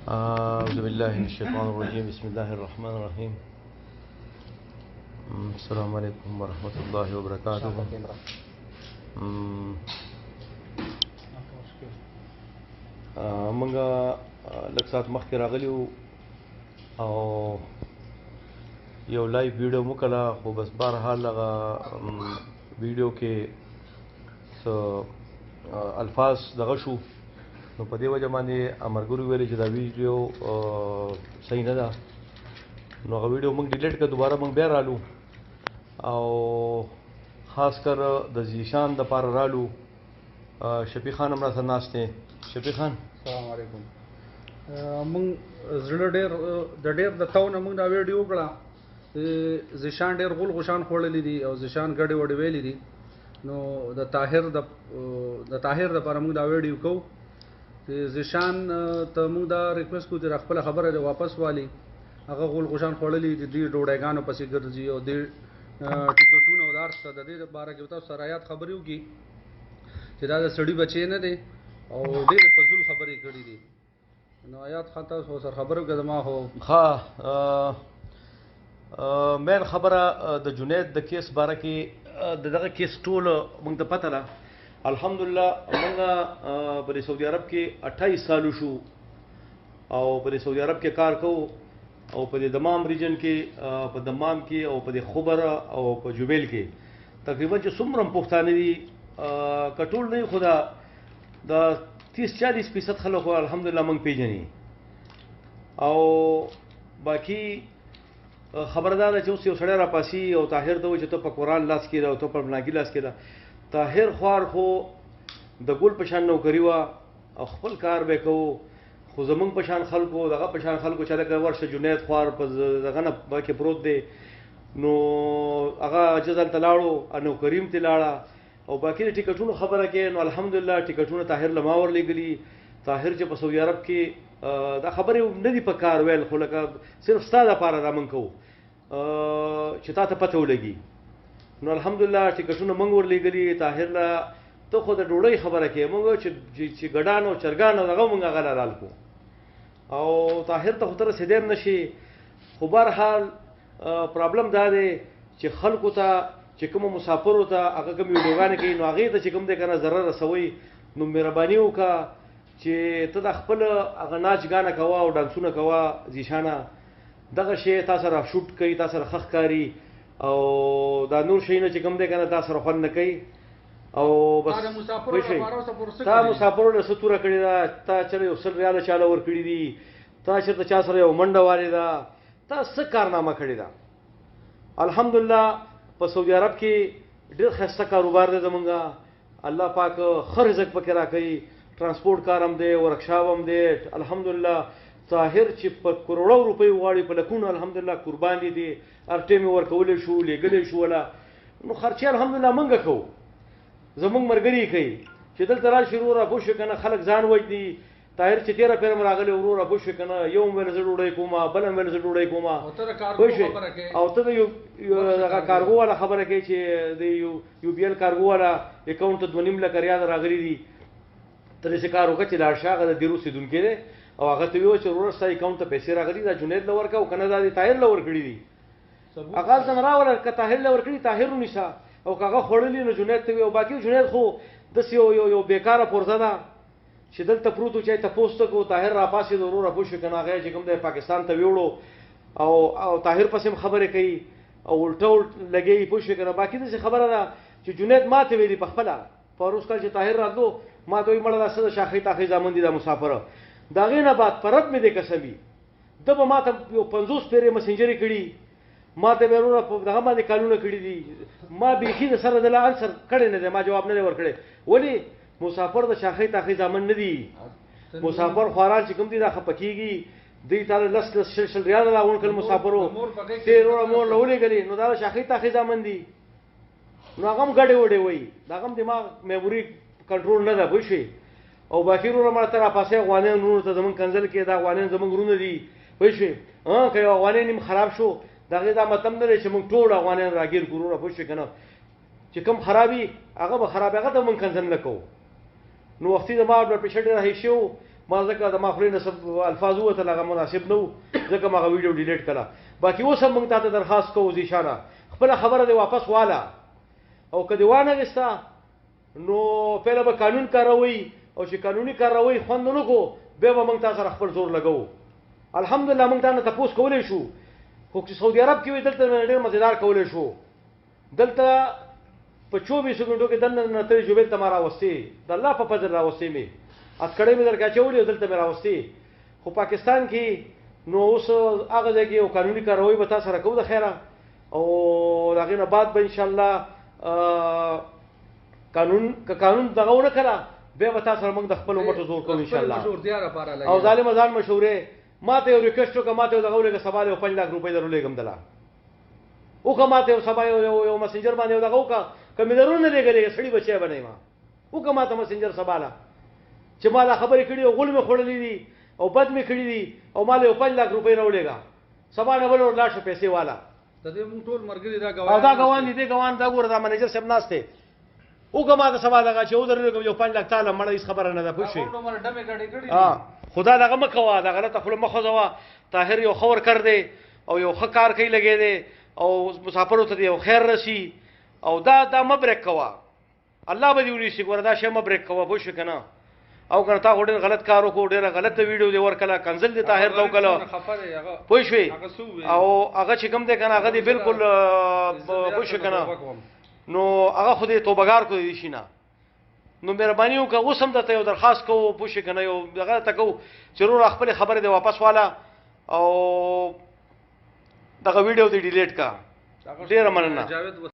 أعوذ بالله من الشيطان الرجيم بسم الله الرحمن الرحيم السلام عليكم ورحمة الله وبركاته منګه لږ ساعت مخکې راغلیو او یو لایو ویډیو مو کړه خو بس بهرحال هغه ویډیو کې څه الفاظ دغه شو نو په دې وجه باندې امرګورو ویلې چې دا ویډیو صحیح نه ده نو هغه ویډیو موږ ډیلیټ کړ دوباره موږ بیا رالو او خاص کر د زیشان د پاره رالو شفیق خان هم راسره ناست دی شفیق خان السلام علیکم موږ زړه ډېر د تاونه موږ دا ویډیو وکړه زیشان ډېر غول غوشان خوړلې دي او زیشان ګډې وډې ویلې دي نو د طاهر دپاره موږ دا ویډیو کوو زیشان ته موږ دا ریکویسټ کوو چې خپله خبره واپس والي هغه غول غوشان خوړلي دي دې ډوډۍ پسې ګرځي او دې ټکټونه او دار څه د دې باره کې تاسو سره آیات خبرې وکړي چې دا د سړي بچی نه دی او ډېرې فضول خبرې کړي دي نو آیات خان تاسو سره خبرې وکړه زما خو ښه مین خبره د جنید د کیس باره کې دغه کیس ټول موږ ته پته ده الحمدلله موږ په سعودي عرب کې 28 سالو شو او په سعودي عرب کې کار کوو او په دمام ریجن کې په دمام کې او په خبره او په جوبیل کې تقریبا چې څومره پښتانه دي کټول نه خدا د 30-40% خلک الحمدلله موږ پیژني او باقي خبردار چې اوس یو سړی را پاسي او طاهر ته وایي چې ته په قرآن لاس کې ده او ته په بناګي لاس کې ده طاهر خوار خو د ګل په شان نوکري وه او خپل کار به کوو خو زمونږ په شان خلکو دغه په شان خلکو چې لکه ورشه جنید خوار په دغه نه کې پروت دی نو هغه جزل ته لاړو نو کریم ته لاړه او باقي د ټیکټونو خبره کې نو الحمدلله ټیکټونه طاهر له ما ورلېږلي طاهر چې په سعودي عرب کې دا خبرې نه دي په کار ویل خو لکه صرف ستا دپاره را موږ کوو چې تا ته پته ولګي نو الحمدلله ټیکټونه موږ ورلېږلي طاهر له ته خو د ډوډۍ خبره کې موږ چې ګډان او چرګان او دغه موږ هغه رال کو او طاهر ته خو ته رسېدی هم نشي خو بهرحال پرابلم دا دی چې خلکو ته چې کومو مسافرو ته هغه کوم ویډیوګانې کوي نو هغې ته چې کوم دی که نه ضرر رسوئ نو مهرباني وکړه چې ته د خپل هغه ناچ ګانه کوه او ډانسونه کوه زیشانه دغه شی تا سره شوټ کوي تا سره ښه ښکاري او دا نور شیونه چې کوم دی که نه تا سره خوند نه کوي او بس تا مسافرو له څه توره کړې ده تا چېرې یو 100 ریاله چاله ورکړي دي تا چېرته چا سره یو منډه والې ده تا څه کارنامه کړې ده الحمدلله په سعودي عرب کې ډېر ښایسته کاروبار دی زمونږ الله پاک ښه رزق پکې راکوي ترانسپورټ کار هم دی ورکشاپ هم دی الحمدلله طاهر چې په کروڑو روپۍ غواړي په لکونو الحمدلله قربان دي هر ټیم یې ورکولی شو لېږلی شو وله نو خرچې الحمدلله موږ کوو زمونږ ملګري کوي چې دلته راشي وروره پوه شوې که نه خلک ځان وجدي طاهر چې 13 پیرم راغلی وروره پوه شوې که نه یو هم ویل زه ډوډۍ کومه بل هم ویل زه ډوډۍ کومه او ته د دغه کارګو والا خبره کوي چې د یو بي ایل کارګو والا اکاونټ ته 2.5 لکه ریال راغلي دي ته داسې کار وکړه چې لاړ شه هغه د ډېرو اوسېدونکی دی او هغه ته ویل چې وروره ستا اکاونټ ته پیسې راغلي دا جنید له ورکړه او که نه دا د طاهر له ورکړي دي هغه هلته نه راوله که طاهر له ورکړي طاهر ونیسه او که هغه خوړلي نو جنید ته وي او باقي جنید خو داسې یو بېکاره پرزه ده چې دلته پروت و چې تپوس ته کوو طاهر راپاڅېد وروره پوه شوې که نه هغه چې کوم دی پاکستان ته ویوړو او طاهر پسې هم خبرې کوي او الټه لګوي پوه شوې که نه باقي داسې خبره ده چې جنید ما ته ویلي په خپله په روز کال چې طاهر راتلو ما ته وایي مړه دا څه د شاخۍ تاخۍ زامن دي دا مسافره د هغې نه بعد په رب مې دی قسمي ده به ما ته یو 50 پیرې مسنجرې کړي ما ته به وروره په دغه باندې کالونه کړي دي ما بیخي د سره د لا انسر کړی نه دی ما جواب نه دی ورکړی ولې مسافر د شاخۍ تاخۍ زامن نه دي مسافر خواران چې کوم دي دا خفه کېږي دوی تا له 10 ریاله راغونډ کړل مسافرو ته وروره مور له ولېږلې نو دا د شاخۍ تاخۍ زامن دي نو هغه هم ګډې وډې وایي د هغه هم دماغ میموري کنټرول نه ده پوه شوې او باقي وروره مړه ته راپاسې افغانیان وروڼو ته زمونږ کنځل کې دا افغانیان زمونږ وروڼه دي پوه شوې که یو افغانی نیم خراب شو د هغې دا مطلب نه دی چې موږ ټول افغانیان راګیر کړو وروره پوه شوې که نه چې کوم خرابي هغه به خراب هغه ته مونږ کنسن نه کوو. نو وختي د ما بلډ پریشر ډېر های شو، ما ځکه د ما خولې نه سب الفاظ ووتل هغه مناسب نه و، ځکه ما هغه ویډیو ډیلیټ کړه. باقي اوس هم مونږ ته درخواست کوو زیشانه خپله خبره دې واپس واله، او که دې وانهغېسته نو پهله به قانون کاروئ، او چې قانوني کاروئ خوند ونه کو بیا به موږ تا سره خپل زور لګوو. الحمدلله موږ تا نه تپوس کولی شو، خو چې سعودي عرب کې وي دلته ډېر مزېدار کولی شو. دلته په 24 غنټو کې دننه نه ترې جوبیل ته ما راوستې، د الله په فضل راوستې مې، اسکړۍ مې درکه اچولې دلته مې راوستې. خو پاکستان کې نو اوس هغه ځای کې یو قانوني کاروي به تا سره کوو د خیره، او د هغې نه بعد به انشاءالله قانون دغه ونه کړه بیا به تا سره موږ د خپلو مټو زور کوو انشاءالله. او ظالمه ځان مشورې ما ته یو ریکویسټ وکړه، ما ته یو دغه ولېږه سبا یو 5 لک روپۍ در ولېږم دله وکړه، ما ته یو سبا یو مسنجر باندې یو دغه وکړه، که مې درونه نه لېږلې سړي بچی به نه یم، وکړه ما ته مسنجر سبا له چې ما دا خبرې کړي او غول مې خوړلې دي او بد مې کړي دي، او ما له یو 5 لک روپۍ راولېږه، سبا نه بل ورلاړ شو پیسې والا. د دې موږ ټول مرګري دا او دا ګوان دي، دې ګوان دا ګوره دا منیجر صاحب ناست دی، وکړه ما ته سبا دغه چې ودرېږم یو 5 لک تاله مړه هېڅ خبره نه ده پوه شوې. خدا دغه مه کوه، دا غلطه خوله مه خوځوه. طاهر یو ښه ورکر دی او یو ښه کار کوي لګی دی او مسافرو ته یو خیر رسي، او دا مه بریک کوه، الله به دې ونیسي. ګوره دا شی مه بریک کوه پوه شوې که نه، او کنه تا خو ډېر غلط کار وکړو، ډېره غلطه ویډیو دې ورکړله، کنزل دې طاهر ته وکړله پوه شوې، او هغه چې کوم دی که نه هغه دې بلکل پوه شوې که نه، نو هغه خو دې توبهګار کړو دې شي نه. نو مهرباني وکړه اوس هم درته یو درخواست کوو پوه شوې که نه، یو دغه ته کوو چې وروره خپلې خبرې دې واپس واله او دغه ویډیو دې ډیلیټ کړه. ډېره مننه.